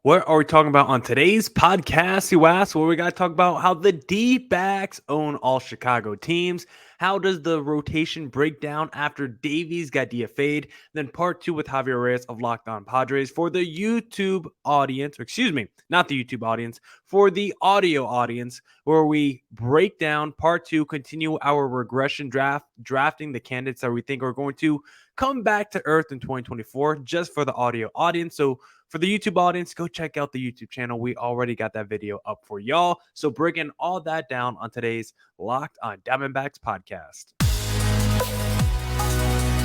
What are we talking about on today's podcast, you ask? Well, we got to talk about how the D-backs own all Chicago teams. How does the rotation break down after Davies got DFA'd? Then part two with Javier Reyes of Locked On Padres for the YouTube audience, or excuse me, not the YouTube audience, for the audio audience, where we break down part two, continue our regression drafting the candidates that we think are going to come back to earth in 2024 just for the audio audience. So for the YouTube audience, go check out the YouTube channel. We already got that video up for y'all. So breaking all that down on today's Locked on Diamondbacks podcast.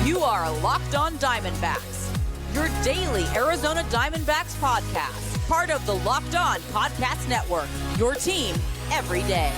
You are Locked On Diamondbacks, your daily Arizona Diamondbacks podcast, part of the Locked On Podcast Network, your team every day.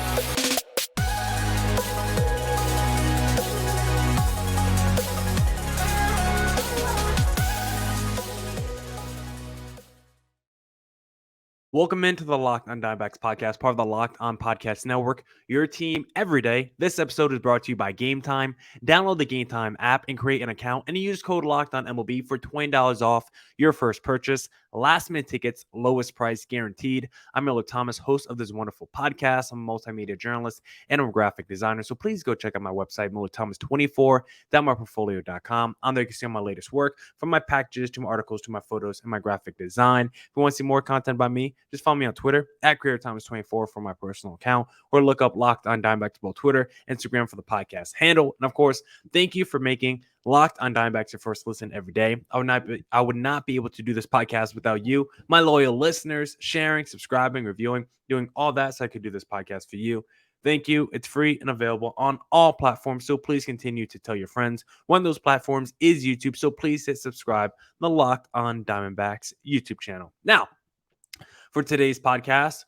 Welcome into the Locked on Diamondbacks podcast, part of the Locked on Podcast Network, your team every day. This episode is brought to you by Game Time. Download the Game Time app and create an account and use code Locked on MLB for $20 off your first purchase. Last minute tickets, lowest price guaranteed. I'm Millard Thomas, host of this wonderful podcast. I'm a multimedia journalist and I'm a graphic designer. So please go check out my website, MillardThomas24.myportfolio.com. On there you can see all my latest work, from my packages to my articles to my photos and my graphic design. If you want to see more content by me, just follow me on Twitter at CreatorThomas24 for my personal account, or look up Locked on Diamondbacks both Twitter, Instagram for the podcast handle. And of course, thank you for making Locked on Diamondbacks your first listen every day. I would not be able to do this podcast without you, my loyal listeners, sharing, subscribing, reviewing, doing all that so I could do this podcast for you. Thank you. It's free and available on all platforms, so please continue to tell your friends. One of those platforms is YouTube, so please hit subscribe to the Locked on Diamondbacks YouTube channel. Now, for today's podcast,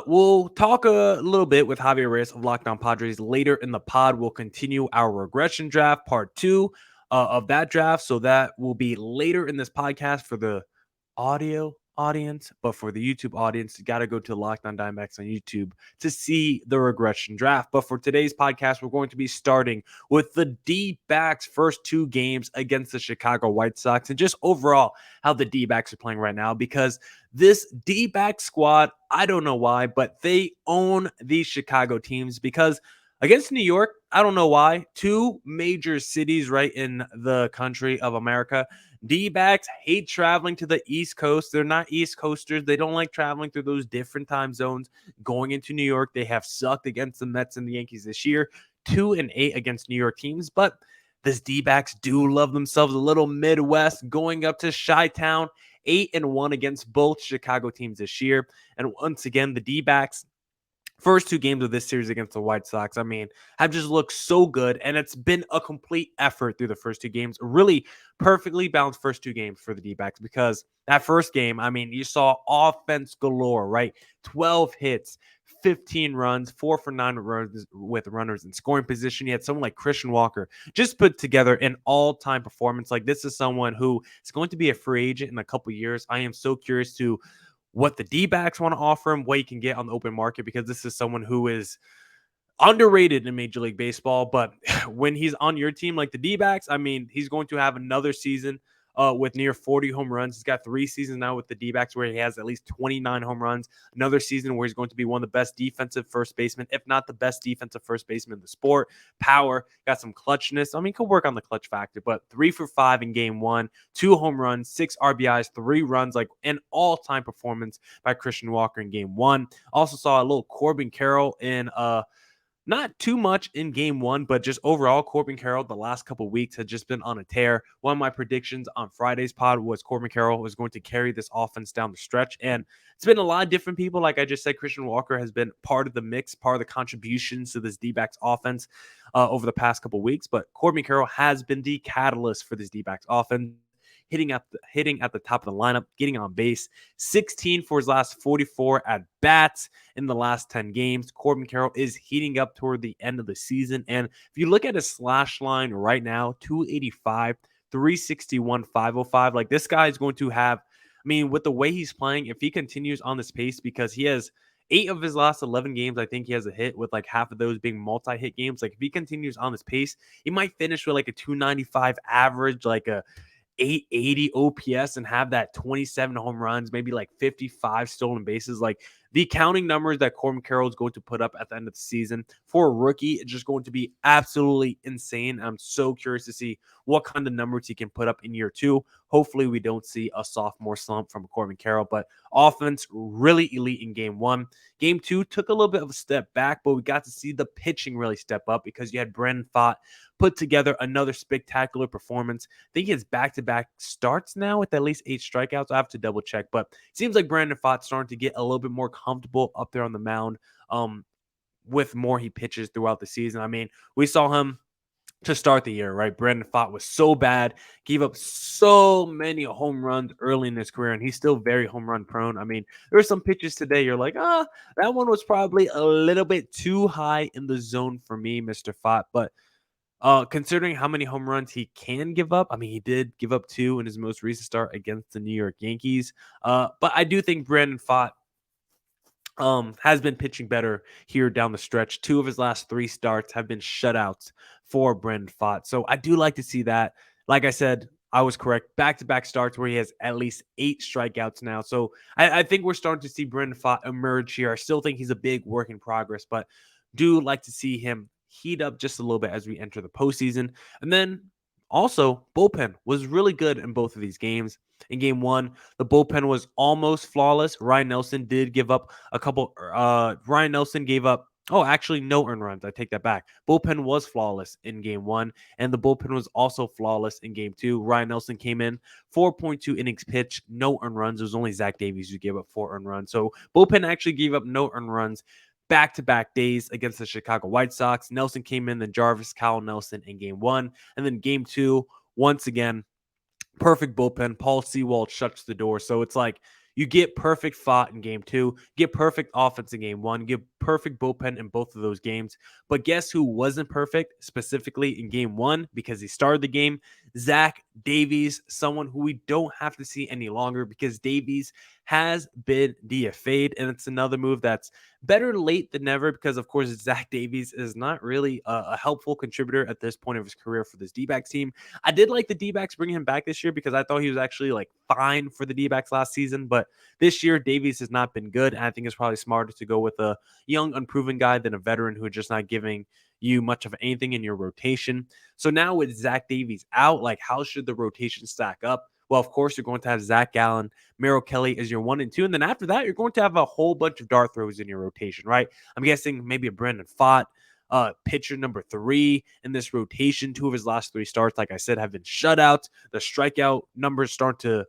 we'll talk a little bit with Javier Reyes of Locked On Padres later in the pod. We'll continue our regression draft, part two of that draft. So that will be later in this podcast for the audio audience, but for the YouTube audience, you got to go to Locked On Diamondbacks on YouTube to see the regression draft. But for today's podcast, we're going to be starting with the D-backs' first two games against the Chicago White Sox, and just overall how the D-backs are playing right now, because this D-back squad, I don't know why, but they own these Chicago teams. Because against New York, I don't know why, two major cities right in the country of America, D-backs hate traveling to the East Coast. They're not East Coasters. They don't like traveling through those different time zones. Going into New York, they have sucked against the Mets and the Yankees this year, 2-8 against New York teams. But this D-backs do love themselves a little Midwest, going up to Chi-Town, 8-1 against both Chicago teams this year. And once again, the D-backs, first two games of this series against the White Sox, I mean, have just looked so good, and it's been a complete effort through the first two games. Really perfectly balanced first two games for the D-backs, because that first game, I mean, you saw offense galore, right? 12 hits, 15 runs, 4 for 9 runs with runners in scoring position. You had someone like Christian Walker just put together an all-time performance. Like, this is someone who is going to be a free agent in a couple years. I am so curious to what the D-backs want to offer him, what he can get on the open market, because this is someone who is underrated in Major League Baseball. But when he's on your team like the D-backs, I mean, he's going to have another season with near 40 home runs. He's got 3 seasons now with the D-backs where he has at least 29 home runs. Another season where he's going to be one of the best defensive first basemen, if not the best defensive first baseman in the sport. Power, got some clutchness. I mean, could work on the clutch factor, but 3 for 5 in game one, 2 home runs, 6 RBIs, 3 runs, like an all-time performance by Christian Walker in game one. Also saw a little Corbin Carroll in not too much in game one, but just overall, Corbin Carroll the last couple of weeks had just been on a tear. One of my predictions on Friday's pod was Corbin Carroll was going to carry this offense down the stretch. And it's been a lot of different people. Like I just said, Christian Walker has been part of the mix, part of the contributions to this D-backs offense over the past couple of weeks. But Corbin Carroll has been the catalyst for this D-backs offense. Hitting at the top of the lineup, getting on base, 16 for his last 44 at bats in the last 10 games. Corbin Carroll is heating up toward the end of the season. And if you look at his slash line right now, 285, 361, 505, like this guy is going to have, I mean, with the way he's playing, if he continues on this pace, because he has 8 of his last 11 games, I think he has a hit, with like half of those being multi-hit games. Like if he continues on this pace, he might finish with like a 295 average, like a 880 OPS and have that 27 home runs, maybe like 55 stolen bases. Like the counting numbers that Corbin Carroll is going to put up at the end of the season for a rookie, it's just going to be absolutely insane. I'm so curious to see what kind of numbers he can put up in year 2. Hopefully we don't see a sophomore slump from Corbin Carroll, but offense really elite in game 1. Game 2 took a little bit of a step back, but we got to see the pitching really step up because you had Brandon Pfaadt put together another spectacular performance. I think he has back-to-back starts now with at least 8 strikeouts. I have to double check, but it seems like Brandon Pfaadt's starting to get a little bit more comfortable up there on the mound with more he pitches throughout the season. I mean, we saw him to start the year, right? Brandon Pfaadt was so bad, gave up so many home runs early in his career, and he's still very home run prone. I mean, there were some pitches today you're like, that one was probably a little bit too high in the zone for me, Mr. Pfaadt, but considering how many home runs he can give up, I mean, he did give up 2 in his most recent start against the New York Yankees. But I do think Brandon Pfaadt has been pitching better here down the stretch. 2 of his last 3 starts have been shutouts for Brandon Pfaadt. So I do like to see that. Like I said, I was correct. Back-to-back starts where he has at least 8 strikeouts now. So I think we're starting to see Brandon Pfaadt emerge here. I still think he's a big work in progress, but do like to see him heat up just a little bit as we enter the postseason. And then also, bullpen was really good in both of these games. In game 1, the bullpen was almost flawless. Ryan Nelson did give up a couple. Ryan Nelson gave up, actually, no earned runs. I take that back. Bullpen was flawless in game 1, and the bullpen was also flawless in game 2. Ryan Nelson came in 4.2 innings pitched, no earned runs. It was only Zach Davies who gave up 4 earned runs. So bullpen actually gave up no earned runs back-to-back days against the Chicago White Sox. Nelson came in, then Jarvis, Kyle Nelson in game 1. And then game 2, once again, perfect bullpen. Paul Sewald shuts the door. So it's like you get perfect Pfaadt in game 2, get perfect offense in game 1, get perfect bullpen in both of those games. But guess who wasn't perfect specifically in game 1 because he started the game? Zach Davies, someone who we don't have to see any longer because Davies has been DFA'd, and it's another move that's better late than never because, of course, Zach Davies is not really a helpful contributor at this point of his career for this D-backs team. I did like the D-backs bringing him back this year because I thought he was actually like fine for the D-backs last season, but this year Davies has not been good, and I think it's probably smarter to go with a young, unproven guy than a veteran who is just not giving you much of anything in your rotation. So now with Zach Davies out, like how should the rotation stack up? Well, of course, you're going to have Zach Gallen, Merrill Kelly as your 1 and 2. And then after that, you're going to have a whole bunch of dart throws in your rotation, right? I'm guessing maybe a Brandon Pfaadt, pitcher number 3 in this rotation. 2 of his last 3 starts, like I said, have been shutouts. The strikeout numbers start to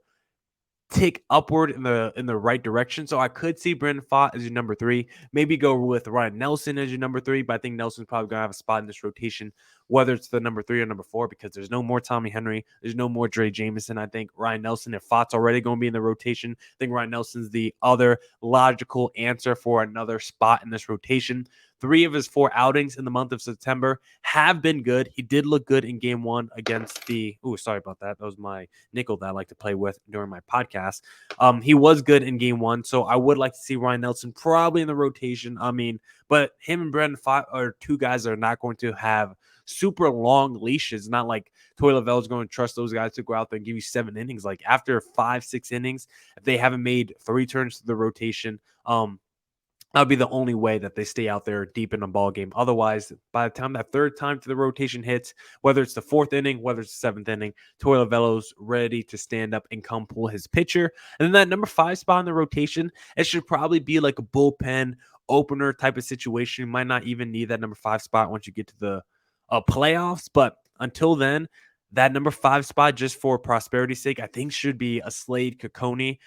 tick upward in the right direction. So I could see Brandon Pfaadt as your number 3. Maybe go with Ryan Nelson as your number 3, but I think Nelson's probably going to have a spot in this rotation, whether it's the number 3 or number 4, because there's no more Tommy Henry. There's no more Dre Jameson. I think Ryan Nelson, if Pfaadt's already going to be in the rotation, I think Ryan Nelson's the other logical answer for another spot in this rotation. 3 of his 4 outings in the month of September have been good. He did look good in game 1 against the... sorry about that. That was my nickel that I like to play with during my podcast. He was good in game 1, so I would like to see Ryan Nelson probably in the rotation. I mean, but him and Brandon Pfaadt are 2 guys that are not going to have super long leashes. Not like Toy Lavelle is going to trust those guys to go out there and give you 7 innings. Like after 5-6 innings, if they haven't made 3 turns to the rotation, that'll be the only way that they stay out there deep in a ball game. Otherwise, by the time that 3rd time to the rotation hits, whether it's the 4th inning, whether it's the 7th inning, Toy Lavello's ready to stand up and come pull his pitcher. And then that number 5 spot in the rotation, it should probably be like a bullpen opener type of situation. You might not even need that number 5 spot once you get to the playoffs. But until then, that number 5 spot, just for prosperity's sake, I think should be a Slade Cecconi.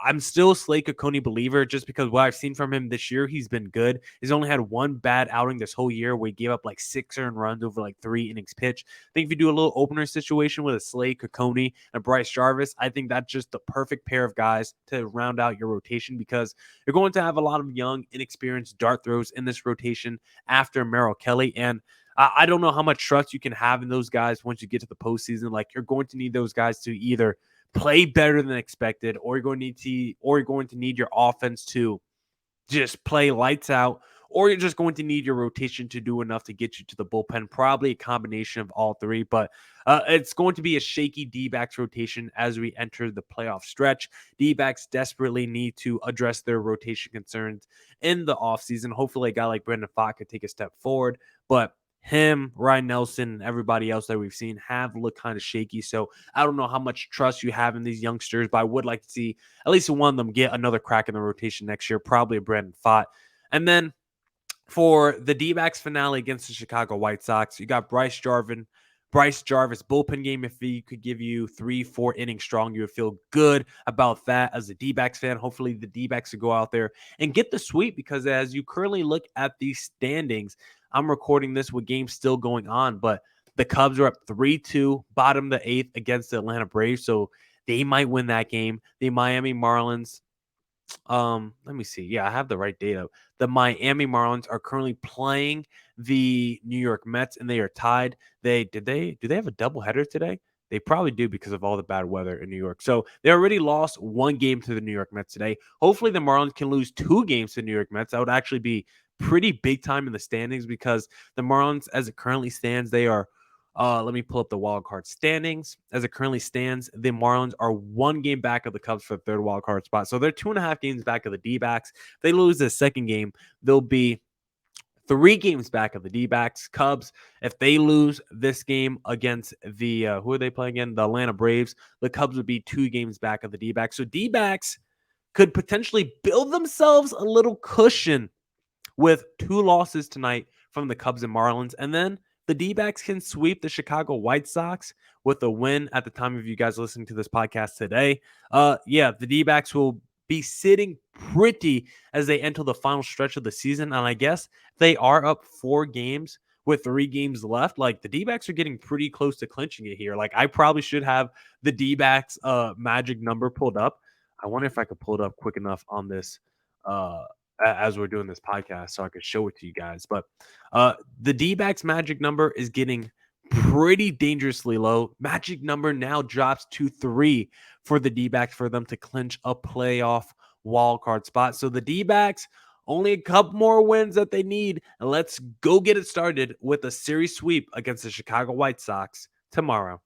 I'm still a Slade Cecconi believer just because what I've seen from him this year, he's been good. He's only had 1 bad outing this whole year where he gave up like 6 earned runs over like 3 innings pitched. I think if you do a little opener situation with a Slade Cecconi and Bryce Jarvis, I think that's just the perfect pair of guys to round out your rotation because you're going to have a lot of young, inexperienced dart throws in this rotation after Merrill Kelly. And I don't know how much trust you can have in those guys once you get to the postseason. Like you're going to need those guys to either play better than expected, or you're going to need your offense to just play lights out, or you're just going to need your rotation to do enough to get you to the bullpen. Probably a combination of all three, but it's going to be a shaky D-backs rotation as we enter the playoff stretch. D-backs desperately need to address their rotation concerns in the offseason. Hopefully a guy like Brandon Pfaadt could take a step forward, but him, Ryan Nelson, and everybody else that we've seen have looked kind of shaky. So I don't know how much trust you have in these youngsters, but I would like to see at least one of them get another crack in the rotation next year, probably a Brandon Pfaadt. And then for the D-backs finale against the Chicago White Sox, you got Bryce Jarvis bullpen game. If he could give you 3-4 innings strong, you would feel good about that as a D-backs fan. Hopefully the D-backs will go out there and get the sweep, because as you currently look at these standings, I'm recording this with games still going on, but the Cubs are up 3-2, bottom of the 8th against the Atlanta Braves, so they might win that game. The Miami Marlins, let me see. Yeah, I have the right data. The Miami Marlins are currently playing the New York Mets, and they are tied. Do they have a doubleheader today? They probably do because of all the bad weather in New York. So they already lost one game to the New York Mets today. Hopefully the Marlins can lose 2 games to the New York Mets. That would actually be pretty big time in the standings, because the Marlins, as it currently stands, they are let me pull up the wild card standings. As it currently stands, the Marlins are 1 game back of the Cubs for the 3rd wild card spot. So they're 2.5 games back of the D-backs. If they lose the second game, they'll be 3 games back of the D-backs. Cubs, if they lose this game against the who are they playing again? The Atlanta Braves. The Cubs would be 2 games back of the D-backs. So D-backs could potentially build themselves a little cushion with 2 losses tonight from the Cubs and Marlins, and then the D-backs can sweep the Chicago White Sox with a win at the time of you guys listening to this podcast today. The D-backs will be sitting pretty as they enter the final stretch of the season. And I guess they are up 4 games with 3 games left. Like, the D-backs are getting pretty close to clinching it here. Like, I probably should have the D-backs magic number pulled up. I wonder if I could pull it up quick enough on this as we're doing this podcast so I could show it to you guys. But the D-backs magic number is getting pretty dangerously low. Magic number now drops to 3 for the D-backs for them to clinch a playoff wild card spot. So the D-backs, only a couple more wins that they need, and let's go get it started with a series sweep against the Chicago White Sox tomorrow.